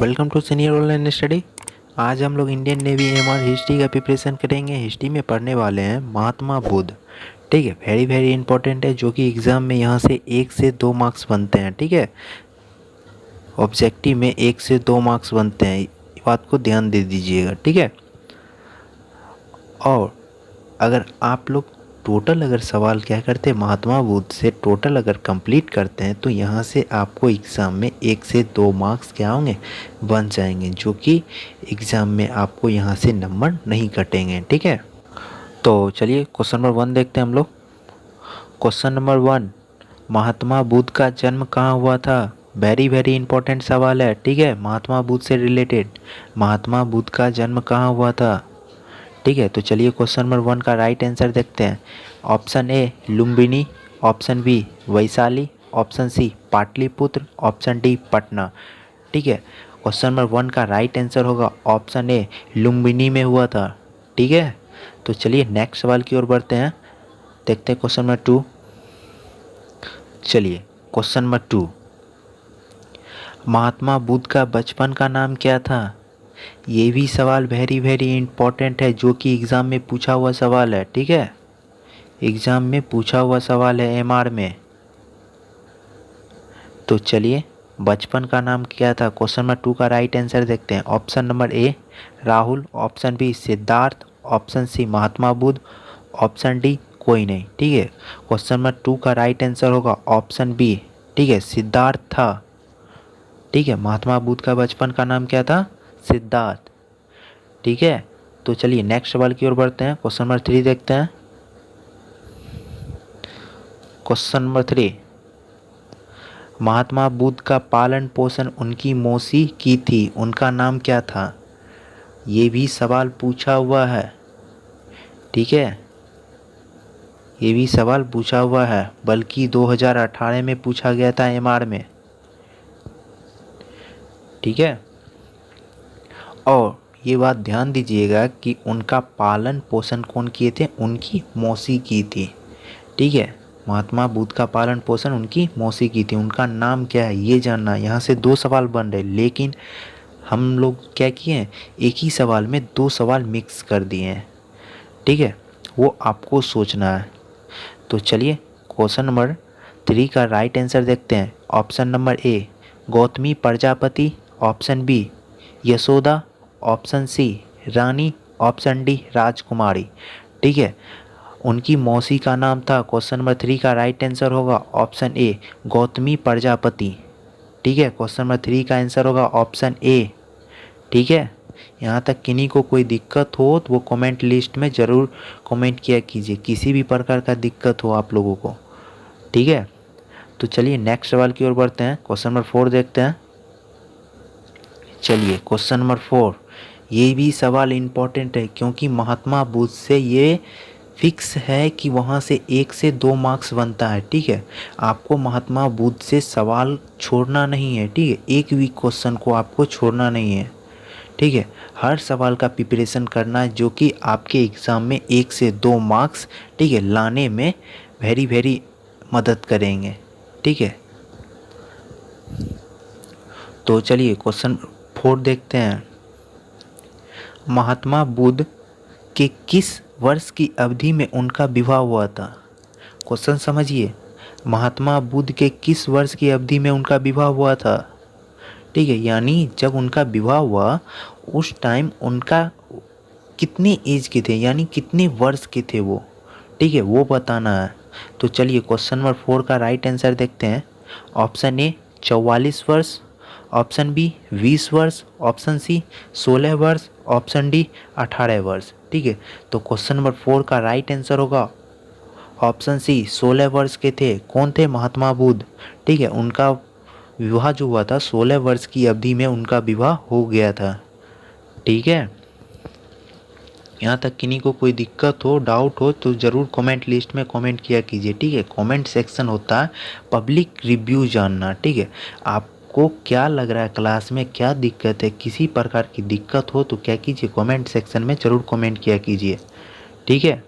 Welcome to senior online study. आज हम लोग इंडियन नेवी एमआर हिस्ट्री का प्रिपरेशन करेंगे। हिस्ट्री में पढ़ने वाले हैं महात्मा बुद्ध। ठीक है, वेरी वेरी इंपॉर्टेंट है, जो कि एग्ज़ाम में यहाँ से 1 से 2 मार्क्स बनते हैं। ठीक है, ऑब्जेक्टिव में 1 से 2 मार्क्स बनते हैं, ये बात को ध्यान दे दीजिएगा। ठीक है, और अगर आप लोग टोटल अगर सवाल क्या करते हैं महात्मा बुद्ध से टोटल अगर कंप्लीट करते हैं तो यहाँ से आपको एग्ज़ाम में 1 से 2 मार्क्स क्या होंगे, बन जाएंगे, जो कि एग्ज़ाम में आपको यहाँ से नंबर नहीं कटेंगे। ठीक है, तो चलिए क्वेश्चन नंबर 1 देखते हैं हम लोग। क्वेश्चन नंबर 1, महात्मा बुद्ध का जन्म कहाँ हुआ था? वेरी वेरी इंपॉर्टेंट सवाल है। ठीक है, महात्मा बुद्ध से रिलेटेड महात्मा बुद्ध का जन्म कहाँ हुआ था? ठीक है, तो चलिए क्वेश्चन नंबर 1 का राइट आंसर देखते हैं। Option A Lumbini, option B Vaishali, option C Pataliputra, option D Patna. ठीक है, क्वेश्चन नंबर 1 का राइट आंसर होगा ऑप्शन ए लुम्बिनी में हुआ था। ठीक है, तो चलिए नेक्स्ट सवाल की ओर बढ़ते हैं, देखते हैं क्वेश्चन नंबर 2। चलिए क्वेश्चन नंबर 2, महात्मा बुद्ध का बचपन का नाम क्या था? ये भी सवाल वेरी वेरी इंपॉर्टेंट है, जो कि एग्ज़ाम में पूछा हुआ सवाल है। ठीक है, एग्ज़ाम में पूछा हुआ सवाल है एमआर में। तो चलिए बचपन का नाम क्या था? क्वेश्चन नंबर 2 का राइट आंसर देखते हैं। Option number A Rahul, option B Siddhartha, option C Mahatma Buddha, option D कोई नहीं। ठीक है, क्वेश्चन नंबर 2 का राइट आंसर होगा ऑप्शन बी। ठीक है, सिद्धार्थ था। ठीक है, महात्मा बुद्ध का बचपन का नाम क्या था? सिद्धार्थ। ठीक है, तो चलिए नेक्स्ट सवाल की ओर बढ़ते हैं। क्वेश्चन नंबर 3 देखते हैं। क्वेश्चन नंबर 3, महात्मा बुद्ध का पालन पोषण उनकी मौसी की थी, उनका नाम क्या था? ये भी सवाल पूछा हुआ है। ठीक है, ये भी सवाल पूछा हुआ है, बल्कि 2018 में पूछा गया था एमआर में। ठीक है, और ये बात ध्यान दीजिएगा कि उनका पालन पोषण कौन किए थे? उनकी मौसी की थी। ठीक है, महात्मा बुद्ध का पालन पोषण उनकी मौसी की थी, उनका नाम क्या है ये जानना। यहाँ से 2 सवाल बन रहे, लेकिन हम लोग क्या किए हैं, एक ही सवाल में 2 सवाल मिक्स कर दिए हैं। ठीक है, वो आपको सोचना है। तो चलिए क्वेश्चन नंबर 3 का राइट आंसर देखते हैं। Option number A Gautami Prajapati, option B Yashoda, option C रानी, ऑप्शन डी राजकुमारी। ठीक है, उनकी मौसी का नाम था। क्वेश्चन नंबर 3 का राइट आंसर होगा ऑप्शन ए गौतमी प्रजापति। ठीक है, क्वेश्चन नंबर 3 का आंसर होगा ऑप्शन ए। ठीक है, यहाँ तक किन्हीं को कोई दिक्कत हो तो वो कमेंट लिस्ट में ज़रूर कमेंट किया कीजिए, किसी भी प्रकार का दिक्कत हो आप लोगों को। ठीक है, तो चलिए नेक्स्ट सवाल की ओर बढ़ते हैं। क्वेश्चन नंबर 4 देखते हैं। चलिए क्वेश्चन नंबर 4, ये भी सवाल इम्पोर्टेंट है, क्योंकि महात्मा बुद्ध से ये फिक्स है कि वहाँ से 1 से 2 मार्क्स बनता है। ठीक है, आपको महात्मा बुद्ध से सवाल छोड़ना नहीं है। ठीक है, एक भी क्वेश्चन को आपको छोड़ना नहीं है। ठीक है, हर सवाल का प्रिपरेशन करना है, जो कि आपके एग्ज़ाम में 1 से 2 मार्क्स ठीक है लाने में वेरी वेरी मदद करेंगे। ठीक है, तो चलिए क्वेश्चन 4 देखते हैं। महात्मा बुद्ध के किस वर्ष की अवधि में उनका विवाह हुआ था? क्वेश्चन समझिए, महात्मा बुद्ध के किस वर्ष की अवधि में उनका विवाह हुआ था? ठीक है, यानी जब उनका विवाह हुआ उस टाइम उनका कितने एज के थे, यानी कितने वर्ष के थे वो। ठीक है, वो बताना है। तो चलिए क्वेश्चन नंबर 4 का राइट आंसर देखते हैं। ऑप्शन ए 44 वर्ष, ऑप्शन बी 20 वर्ष, ऑप्शन सी 16 वर्ष, ऑप्शन डी 18 वर्ष। ठीक है, तो क्वेश्चन नंबर 4 का राइट आंसर होगा ऑप्शन सी 16 वर्ष के थे। कौन थे? महात्मा बुद्ध। ठीक है, उनका विवाह जो हुआ था 16 वर्ष की अवधि में उनका विवाह हो गया था। ठीक है, यहाँ तक किन्हीं को कोई दिक्कत हो, डाउट हो तो ज़रूर कमेंट लिस्ट में कमेंट किया कीजिए। ठीक है, कमेंट सेक्शन होता है पब्लिक रिव्यू जानना। ठीक है, आपको क्या लग रहा है, क्लास में क्या दिक्कत है, किसी प्रकार की दिक्कत हो तो क्या कीजिए, कमेंट सेक्शन में ज़रूर कमेंट किया कीजिए। ठीक है,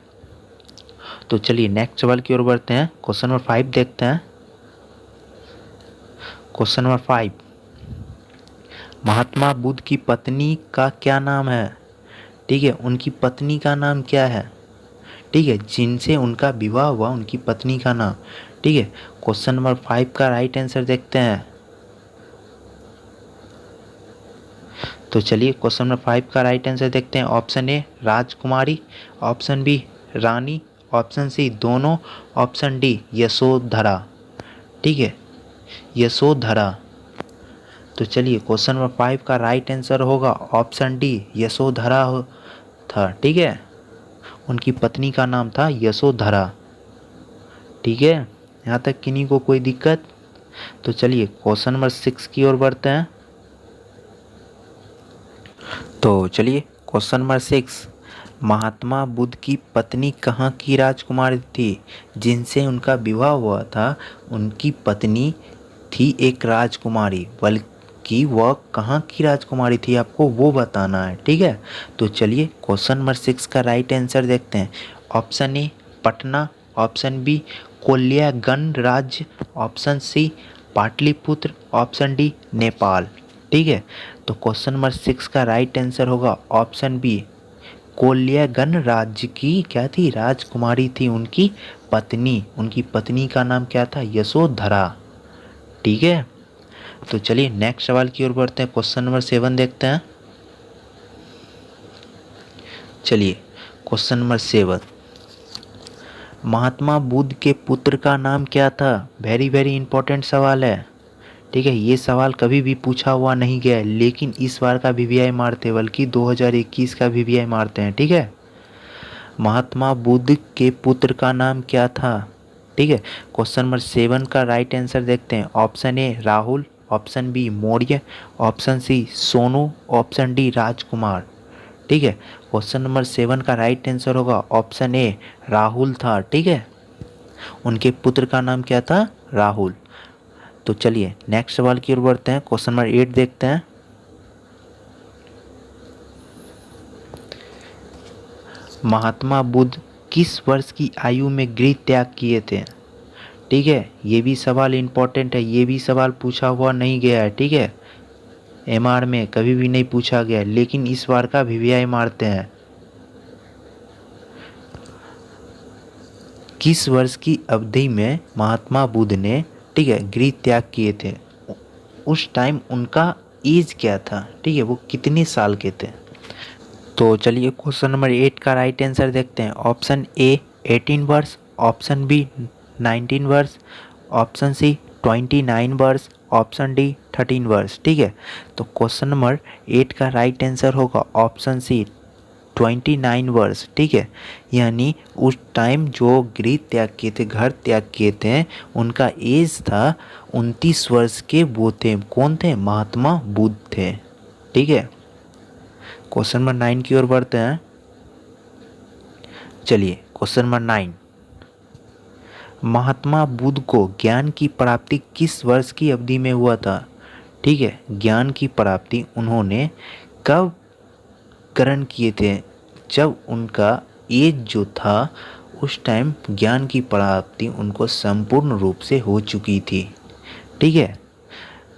तो चलिए नेक्स्ट सवाल की ओर बढ़ते हैं। क्वेश्चन नंबर 5 देखते हैं। क्वेश्चन नंबर 5, महात्मा बुद्ध की पत्नी का क्या नाम है? ठीक है, उनकी पत्नी का नाम क्या है? ठीक है, जिनसे उनका विवाह हुआ उनकी पत्नी का नाम। ठीक है, क्वेश्चन नंबर 5 का राइट आंसर देखते हैं। तो चलिए क्वेश्चन नंबर 5 का राइट आंसर देखते हैं। ऑप्शन ए राजकुमारी, ऑप्शन बी रानी, ऑप्शन सी दोनों, ऑप्शन डी यशोधरा। ठीक है, यशोधरा। तो चलिए क्वेश्चन नंबर 5 का राइट आंसर होगा ऑप्शन डी यशोधरा था। ठीक है, उनकी पत्नी का नाम था यशोधरा। ठीक है, यहाँ तक किन्हीं को कोई दिक्कत? तो चलिए क्वेश्चन नंबर 6 की ओर बढ़ते हैं। तो चलिए क्वेश्चन नंबर 6, महात्मा बुद्ध की पत्नी कहाँ की राजकुमारी थी? जिनसे उनका विवाह हुआ था उनकी पत्नी थी एक राजकुमारी, बल्कि वह कहाँ की राजकुमारी थी आपको वो बताना है। ठीक है, तो चलिए क्वेश्चन नंबर 6 का राइट आंसर देखते हैं। Option A Patna, option B Koliya गणराज्य, option C Pataliputra, option D Nepal. ठीक है, तो क्वेश्चन नंबर 6 का राइट आंसर होगा ऑप्शन बी कोल्या गणराज्य की क्या थी? राजकुमारी थी उनकी पत्नी। उनकी पत्नी का नाम क्या था? यशोधरा। ठीक है, तो चलिए नेक्स्ट सवाल की ओर बढ़ते हैं। क्वेश्चन नंबर 7 देखते हैं। चलिए क्वेश्चन नंबर 7, महात्मा बुद्ध के पुत्र का नाम क्या था? वेरी वेरी इंपॉर्टेंट सवाल है। ठीक है, ये सवाल कभी भी पूछा हुआ नहीं गया है, लेकिन इस बार का वीवीआई मारते, बल्कि 2021 का वीवीआई मारते हैं। ठीक है, महात्मा बुद्ध के पुत्र का नाम क्या था? ठीक है, क्वेश्चन नंबर 7 का राइट आंसर देखते हैं। Option A Rahul, option B Maurya, option C Sonu, option D Rajkumar. ठीक है, क्वेश्चन नंबर 7 का राइट आंसर होगा ऑप्शन ए राहुल था। ठीक है, उनके पुत्र का नाम क्या था? राहुल। तो चलिए नेक्स्ट सवाल की ओर बढ़ते हैं। क्वेश्चन नंबर 8 देखते हैं। महात्मा बुद्ध किस वर्ष की आयु में गृह त्याग किए थे? ठीक है, ये भी सवाल इंपॉर्टेंट है, ये भी सवाल पूछा हुआ नहीं गया है। ठीक है, एमआर में कभी भी नहीं पूछा गया, लेकिन इस बार का वीवीआई मारते हैं। किस वर्ष की अवधि में महात्मा बुद्ध ने, ठीक है, गृह त्याग किए थे? उस टाइम उनका एज क्या था? ठीक है, वो कितने साल के थे? तो चलिए क्वेश्चन नंबर 8 का राइट आंसर देखते हैं। ऑप्शन ए 18 वर्ष, ऑप्शन बी 19 वर्ष, ऑप्शन सी 29 वर्ष, ऑप्शन डी 13 वर्ष। ठीक है, तो क्वेश्चन नंबर 8 का राइट आंसर होगा ऑप्शन सी 29 वर्ष। ठीक है, यानी उस टाइम जो गृह त्याग किए थे, घर त्याग किए थे, उनका एज था 29 वर्ष के। वो थे कौन थे? महात्मा बुद्ध थे। ठीक है, क्वेश्चन नंबर 9 की ओर बढ़ते हैं। चलिए क्वेश्चन नंबर 9, महात्मा बुद्ध को ज्ञान की प्राप्ति किस वर्ष की अवधि में हुआ था? ठीक है, ज्ञान की प्राप्ति उन्होंने कब ग्रहण किए थे? जब उनका एज जो था उस टाइम ज्ञान की प्राप्ति उनको संपूर्ण रूप से हो चुकी थी। ठीक है,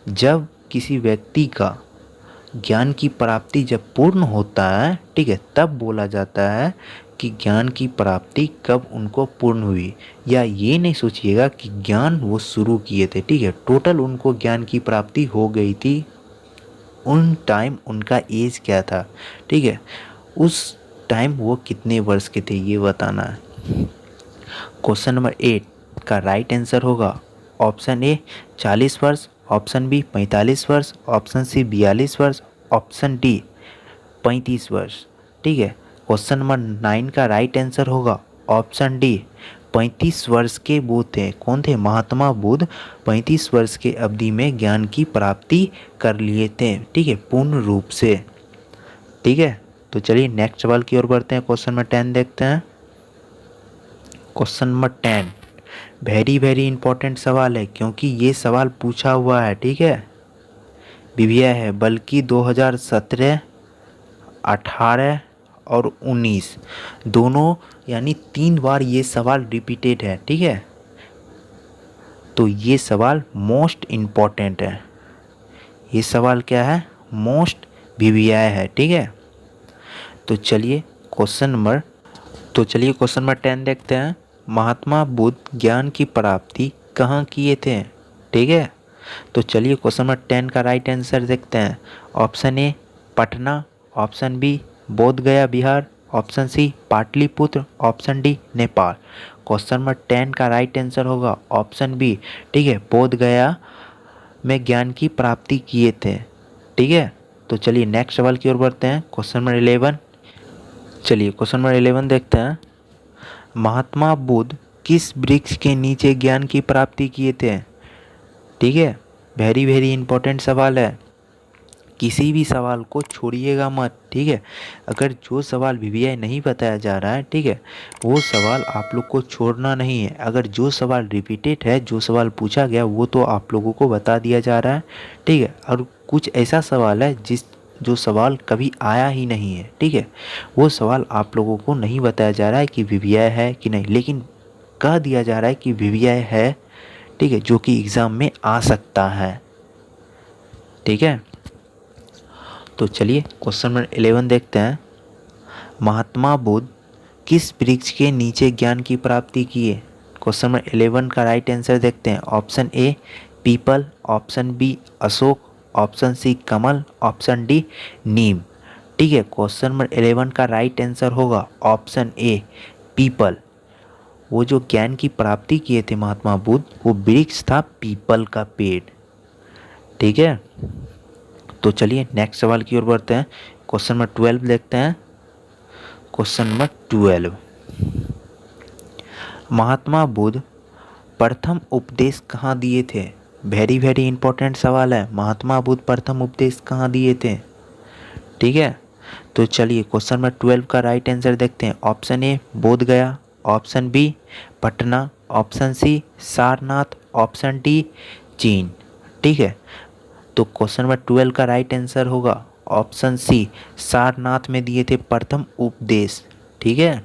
जब किसी व्यक्ति का ज्ञान की प्राप्ति जब पूर्ण होता है, ठीक है, तब बोला जाता है कि ज्ञान की प्राप्ति कब उनको पूर्ण हुई। या ये नहीं सोचिएगा कि ज्ञान वो शुरू किए थे। ठीक है, टोटल उनको ज्ञान की प्राप्ति हो गई थी। उन टाइम उनका एज क्या था? ठीक है, उस टाइम वो कितने वर्ष के थे ये बताना है। क्वेश्चन नंबर 8 का राइट आंसर होगा ऑप्शन ए 40 वर्ष, ऑप्शन बी 45 वर्ष, ऑप्शन सी 42 वर्ष, ऑप्शन डी 35 वर्ष। ठीक है, क्वेश्चन नंबर 9 का राइट आंसर होगा ऑप्शन डी 35 वर्ष के वो थे। कौन थे? महात्मा बुद्ध 35 वर्ष के अवधि में ज्ञान की प्राप्ति कर लिए थे। ठीक है, पूर्ण रूप से। ठीक है, तो चलिए नेक्स्ट सवाल की ओर बढ़ते हैं। क्वेश्चन नंबर 10 देखते हैं। Question number 10 very very important सवाल है, क्योंकि ये सवाल पूछा हुआ है। ठीक है, वीवीआई है, बल्कि 2017, 18 और 19 दोनों, यानी 3 बार ये सवाल रिपीटेड है। ठीक है, तो ये सवाल मोस्ट इम्पॉर्टेंट है। ये सवाल क्या है? मोस्ट वीवीआई है। ठीक है, तो चलिए क्वेश्चन नंबर 10 देखते हैं। महात्मा बुद्ध ज्ञान की प्राप्ति कहाँ किए थे? ठीक है, तो चलिए क्वेश्चन नंबर 10 का राइट आंसर देखते हैं। Option A Patna, option B Bodh Gaya Bihar, option C Pataliputra, option D Nepal. Question number 10 का राइट आंसर होगा ऑप्शन बी। ठीक है, बोध गया में ज्ञान की प्राप्ति किए थे। ठीक है, तो चलिए नेक्स्ट सवाल की ओर बढ़ते हैं। Question number 11। चलिए क्वेश्चन नंबर 11 देखते हैं। महात्मा बुद्ध किस वृक्ष के नीचे ज्ञान की प्राप्ति किए थे? ठीक है, वेरी वेरी इंपॉर्टेंट सवाल है, किसी भी सवाल को छोड़िएगा मत। ठीक है, अगर जो सवाल वीवीआई नहीं बताया जा रहा है, ठीक है, वो सवाल आप लोग को छोड़ना नहीं है। अगर जो सवाल रिपीटेड है, जो सवाल पूछा गया, वो तो आप लोगों को बता दिया जा रहा है। ठीक है, और कुछ ऐसा सवाल है जो सवाल कभी आया ही नहीं है, ठीक है, वो सवाल आप लोगों को नहीं बताया जा रहा है कि वीवीआई है कि नहीं, लेकिन कह दिया जा रहा है कि वीवीआई है। ठीक है, जो कि एग्ज़ाम में आ सकता है। ठीक है, तो चलिए क्वेश्चन नंबर 11 देखते हैं। महात्मा बुद्ध किस वृक्ष के नीचे ज्ञान की प्राप्ति किए? क्वेश्चन नंबर 11 का राइट आंसर देखते हैं। Option A peepal, option B Ashok, option C kamal, option D neem. ठीक है, क्वेश्चन नंबर 11 का राइट आंसर होगा ऑप्शन ए पीपल। वो जो ज्ञान की प्राप्ति किए थे महात्मा बुद्ध, वो वृक्ष था पीपल का पेड़। ठीक है, तो चलिए नेक्स्ट सवाल की ओर बढ़ते हैं। क्वेश्चन नंबर 12 देखते हैं। क्वेश्चन नंबर 12, महात्मा बुद्ध प्रथम उपदेश कहाँ दिए थे? वेरी वेरी इंपॉर्टेंट सवाल है, महात्मा बुद्ध प्रथम उपदेश कहाँ दिए थे? ठीक है, तो चलिए क्वेश्चन नंबर 12 का राइट आंसर देखते हैं। Option A Bodh Gaya, option B Patna, option C Sarnath, option D China. ठीक है, तो क्वेश्चन नंबर 12 का राइट आंसर होगा ऑप्शन सी, सारनाथ में दिए थे प्रथम उपदेश। ठीक है,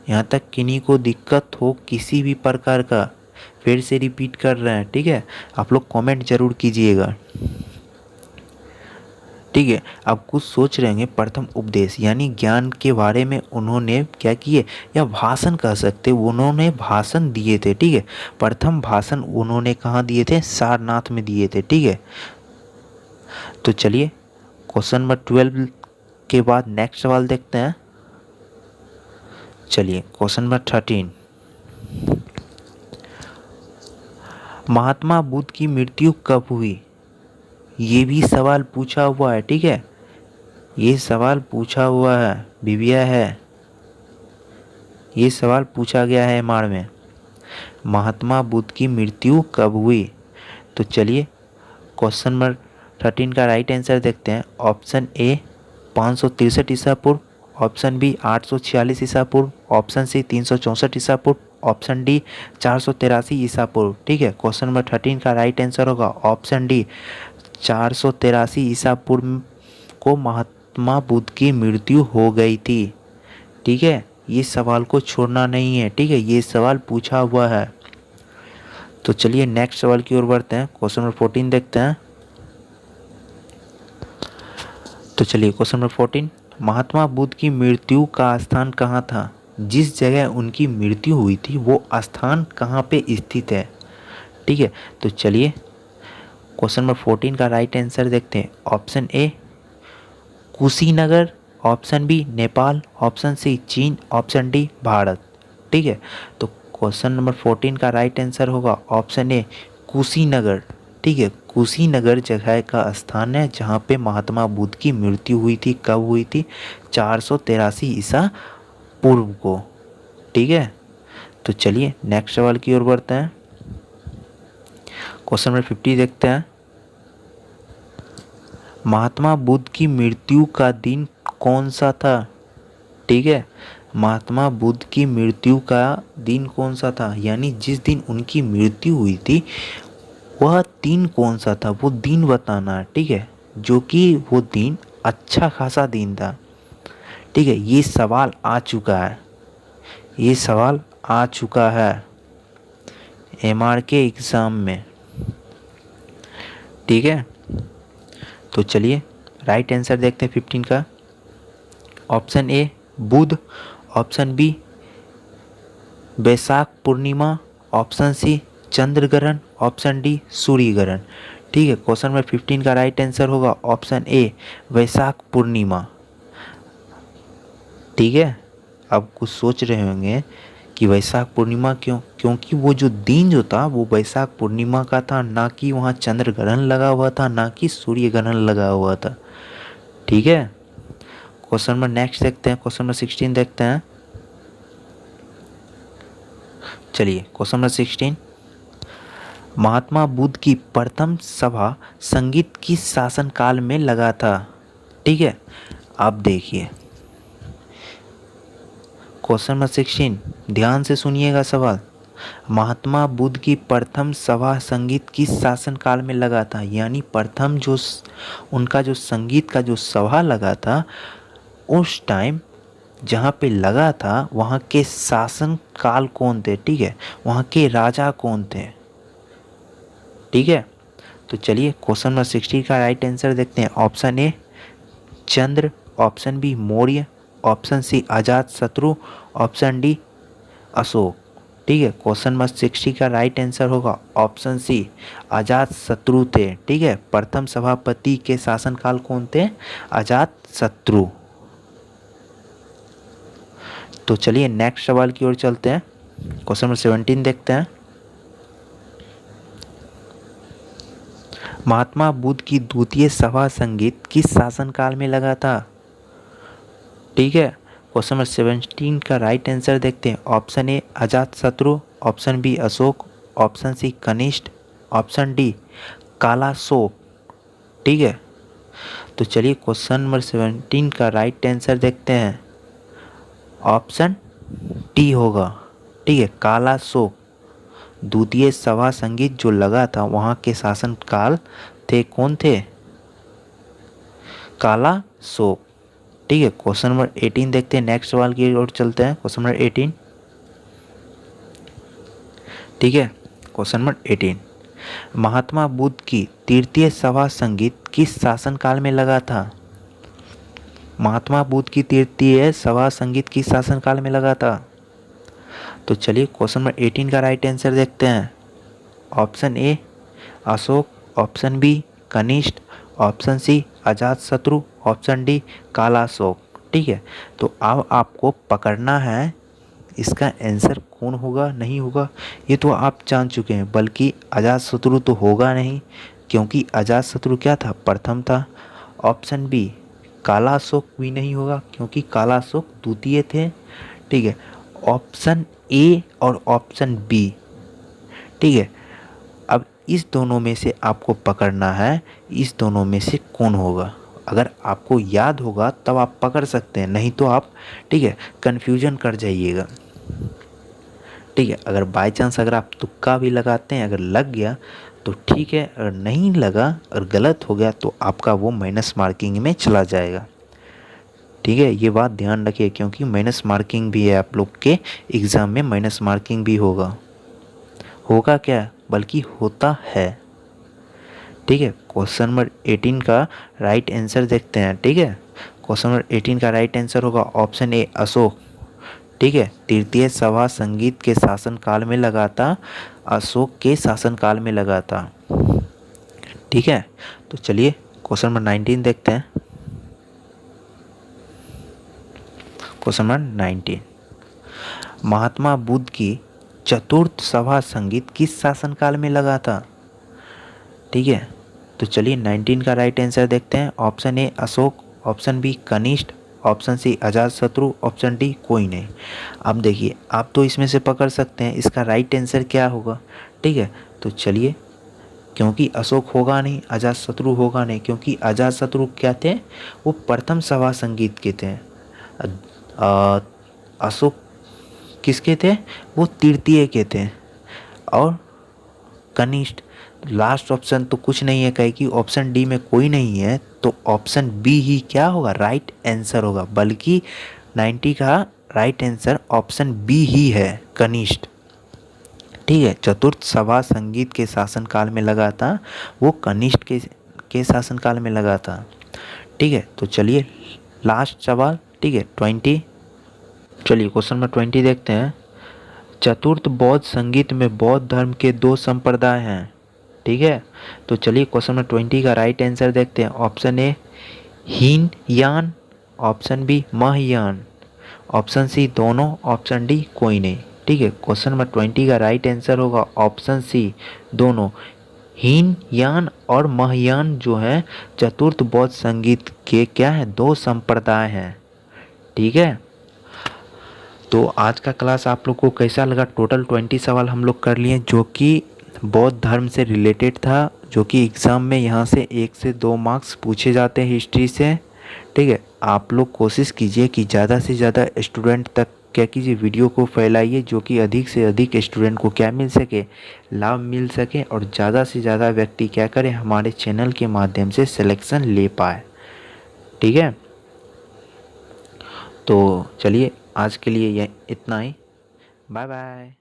यहाँ तक किन्हीं को दिक्कत हो किसी भी प्रकार का, फिर से रिपीट कर रहे हैं। ठीक है, आप लोग कमेंट जरूर कीजिएगा। ठीक है, आप कुछ सोच रहे होंगे प्रथम उपदेश यानी ज्ञान के बारे में उन्होंने क्या किए, या भाषण कह सकते, उन्होंने भाषण दिए थे। ठीक है, प्रथम भाषण उन्होंने कहाँ दिए थे? सारनाथ में दिए थे। ठीक है, तो चलिए क्वेश्चन नंबर 12 के बाद नेक्स्ट सवाल देखते हैं। चलिए क्वेश्चन नंबर 13, महात्मा बुद्ध की मृत्यु कब हुई? ये भी सवाल पूछा हुआ है। ठीक है, ये सवाल पूछा हुआ है, वीवीआई है, ये सवाल पूछा गया है एमआर में। महात्मा बुद्ध की मृत्यु कब हुई? तो चलिए क्वेश्चन नंबर 13 का राइट आंसर देखते हैं। ऑप्शन ए 563 ईसा पूर्व, ऑप्शन बी 846 ईसा पूर्व, ऑप्शन सी 364 ईसा पूर्व, ऑप्शन डी 483 ईसा पूर्व। ठीक है, क्वेश्चन नंबर 13 का राइट आंसर होगा ऑप्शन डी 483 ईसा पूर्व को महात्मा बुद्ध की मृत्यु हो गई थी। ठीक है, ये सवाल को छोड़ना नहीं है। ठीक है, ये सवाल पूछा हुआ है। तो चलिए नेक्स्ट सवाल की ओर बढ़ते हैं। क्वेश्चन नंबर 14 देखते हैं। तो चलिए क्वेश्चन नंबर 14, महात्मा बुद्ध की मृत्यु का स्थान कहाँ था? जिस जगह उनकी मृत्यु हुई थी वो स्थान कहाँ पे स्थित है? ठीक है, तो चलिए क्वेश्चन नंबर 14 का राइट आंसर देखते हैं। Option A Kushinagar, option B Nepal, option C China, option D Bharat. ठीक है, तो क्वेश्चन नंबर 14 का राइट आंसर होगा ऑप्शन ए कुशीनगर। ठीक है, कुशीनगर जगह का स्थान है जहाँ पे महात्मा बुद्ध की मृत्यु हुई थी। कब हुई थी? 483 ईसा पूर्व को। ठीक है, तो चलिए नेक्स्ट सवाल की ओर बढ़ते हैं। क्वेश्चन नंबर 50 देखते हैं। महात्मा बुद्ध की मृत्यु का दिन कौन सा था? ठीक है, महात्मा बुद्ध की मृत्यु का दिन कौन सा था, यानी जिस दिन उनकी मृत्यु हुई थी वह दिन कौन सा था, वो दिन बताना है। ठीक है, जो कि वो दिन अच्छा खासा दिन था। ठीक है, ये सवाल आ चुका है, ये सवाल आ चुका है एमआर के एग्ज़ाम में। ठीक है, तो चलिए राइट आंसर देखते हैं 15 का। Option A Budh, option B Vaishakh Purnima, option C चंद्र ग्रहण, ऑप्शन डी सूर्य ग्रहण। ठीक है, क्वेश्चन नंबर 15 का राइट आंसर होगा ऑप्शन ए वैशाख पूर्णिमा। ठीक है, अब कुछ सोच रहे होंगे कि वैशाख पूर्णिमा क्यों, क्योंकि वो जो दिन जो था वो वैशाख पूर्णिमा का था, ना कि वहाँ चंद्र ग्रहण लगा हुआ था, ना कि सूर्य ग्रहण लगा हुआ था। ठीक है, क्वेश्चन नंबर नेक्स्ट देखते हैं, क्वेश्चन नंबर 16 देखते हैं। चलिए क्वेश्चन नंबर 16, महात्मा बुद्ध की प्रथम सभा संगीत किस शासनकाल में लगा था। ठीक है, अब देखिए क्वेश्चन नंबर 16, ध्यान से सुनिएगा सवाल। महात्मा बुद्ध की प्रथम सभा संगीत किस शासनकाल में लगा था, यानी प्रथम जो उनका जो संगीत का जो सभा लगा था उस टाइम जहाँ पे लगा था वहाँ के शासन काल कौन थे। ठीक है, वहाँ के राजा कौन थे। ठीक है, तो चलिए क्वेश्चन नंबर 60 का राइट आंसर देखते हैं। Option A Chandra, option B Maurya, option C Ajatashatru, option D Ashok. ठीक है, क्वेश्चन नंबर 60 का राइट आंसर होगा ऑप्शन सी अजात शत्रु थे। ठीक है, प्रथम सभापति के शासनकाल कौन थे, अजात शत्रु। तो चलिए नेक्स्ट सवाल की ओर चलते हैं, क्वेश्चन नंबर 17 देखते हैं। महात्मा बुद्ध की द्वितीय सभा संगीत किस शासनकाल में लगा था। ठीक है, क्वेश्चन नंबर 17 का राइट आंसर देखते हैं। Option A Ajatashatru, option B Ashok, option C Kanishka, option D Kalashoka. ठीक है, तो चलिए क्वेश्चन नंबर 17 का राइट आंसर देखते हैं। ऑप्शन डी होगा। ठीक है, कालाशोक द्वितीय सभा संगीत जो लगा था वहाँ के शासनकाल थे, कौन थे, कालाशोक। ठीक है, क्वेश्चन नंबर 18 देखते हैं, नेक्स्ट सवाल की ओर चलते हैं। Question number 18। ठीक है, क्वेश्चन नंबर 18, महात्मा बुद्ध की तृतीय सभा संगीत किस शासनकाल में लगा था। महात्मा बुद्ध की तृतीय सभा संगीत किस शासनकाल में लगा था। तो चलिए क्वेश्चन नंबर 18 का राइट आंसर देखते हैं। Option A Ashoka, option B Kanishka, option C Ajatashatru, option D Kalashoka. ठीक है, तो अब आपको पकड़ना है इसका आंसर कौन होगा नहीं होगा, ये तो आप जान चुके हैं, बल्कि अजातशत्रु तो होगा नहीं, क्योंकि अजातशत्रु क्या था, प्रथम था। ऑप्शन बी कालाशोक भी नहीं होगा, क्योंकि कालाशोक द्वितीय थे। ठीक है, ऑप्शन ए और ऑप्शन बी। ठीक है, अब इस दोनों में से आपको पकड़ना है, इस दोनों में से कौन होगा। अगर आपको याद होगा तब आप पकड़ सकते हैं, नहीं तो आप ठीक है कन्फ्यूजन कर जाइएगा। ठीक है, अगर बाय चांस अगर आप तुक्का भी लगाते हैं, अगर लग गया तो ठीक है, अगर नहीं लगा और गलत हो गया तो आपका वो माइनस मार्किंग में चला जाएगा। ठीक है, ये बात ध्यान रखिए, क्योंकि माइनस मार्किंग भी है, आप लोग के एग्ज़ाम में माइनस मार्किंग भी होगा। होगा क्या, बल्कि होता है। ठीक है, क्वेश्चन नंबर 18 का राइट आंसर देखते हैं। ठीक है, क्वेश्चन नंबर 18 का राइट आंसर होगा ऑप्शन ए अशोक। ठीक है, तृतीय सभा संगीत के शासनकाल में लगा था, अशोक के शासनकाल में लगा था। ठीक है, तो चलिए क्वेश्चन नंबर 19 देखते हैं। क्वेश्चन नंबर 19, महात्मा बुद्ध की चतुर्थ सभा संगीत किस शासनकाल में लगा था। ठीक है, तो चलिए 19 का राइट आंसर देखते हैं। Option A Ashoka, option B Kanishka, option C Ajatashatru, option D कोई नहीं। अब देखिए, आप तो इसमें से पकड़ सकते हैं इसका राइट आंसर क्या होगा। ठीक है, तो चलिए, क्योंकि अशोक होगा नहीं, अजातशत्रु होगा नहीं, क्योंकि अजातशत्रु क्या थे, वो प्रथम सभा संगीत के थे। अशोक किसके थे, वो तृतीय के थे। और कनिष्ठ लास्ट ऑप्शन तो कुछ नहीं है, कहे कि ऑप्शन डी में कोई नहीं है, तो ऑप्शन बी ही क्या होगा, राइट आंसर होगा। बल्कि 90 का राइट आंसर ऑप्शन बी ही है, कनिष्ठ। ठीक है, चतुर्थ सभा संगीत के शासनकाल में लगा था, वो कनिष्ठ के के शासनकाल में लगा था। ठीक है, तो चलिए लास्ट सवाल, ठीक है 20। चलिए क्वेश्चन नंबर 20 देखते हैं। चतुर्थ बौद्ध संगीत में बौद्ध धर्म के 2 संप्रदाय हैं। ठीक है, तो चलिए क्वेश्चन नंबर 20 का राइट आंसर देखते हैं। Option A Hinayana, option B Mahayana, option C दोनों, ऑप्शन डी कोई नहीं। ठीक है, क्वेश्चन नंबर 20 का राइट आंसर होगा ऑप्शन सी दोनों। हीनयान और महायान जो है चतुर्थ बौद्ध संगीत के क्या है, 2 संप्रदाय हैं। ठीक है, तो आज का क्लास आप लोग को कैसा लगा? टोटल 20 सवाल हम लोग कर लिए जो कि बौद्ध धर्म से रिलेटेड था, जो कि एग्ज़ाम में यहाँ से 1 से 2 मार्क्स पूछे जाते हैं हिस्ट्री से। ठीक है, आप लोग कोशिश कीजिए कि ज़्यादा से ज़्यादा स्टूडेंट तक क्या कीजिए, वीडियो को फैलाइए, जो कि अधिक से अधिक स्टूडेंट को क्या मिल सके, लाभ मिल सके, और ज़्यादा से ज़्यादा व्यक्ति क्या करें, हमारे चैनल के माध्यम से सिलेक्शन ले पाए। ठीक है, तो चलिए आज के लिए ये इतना ही। Bye bye.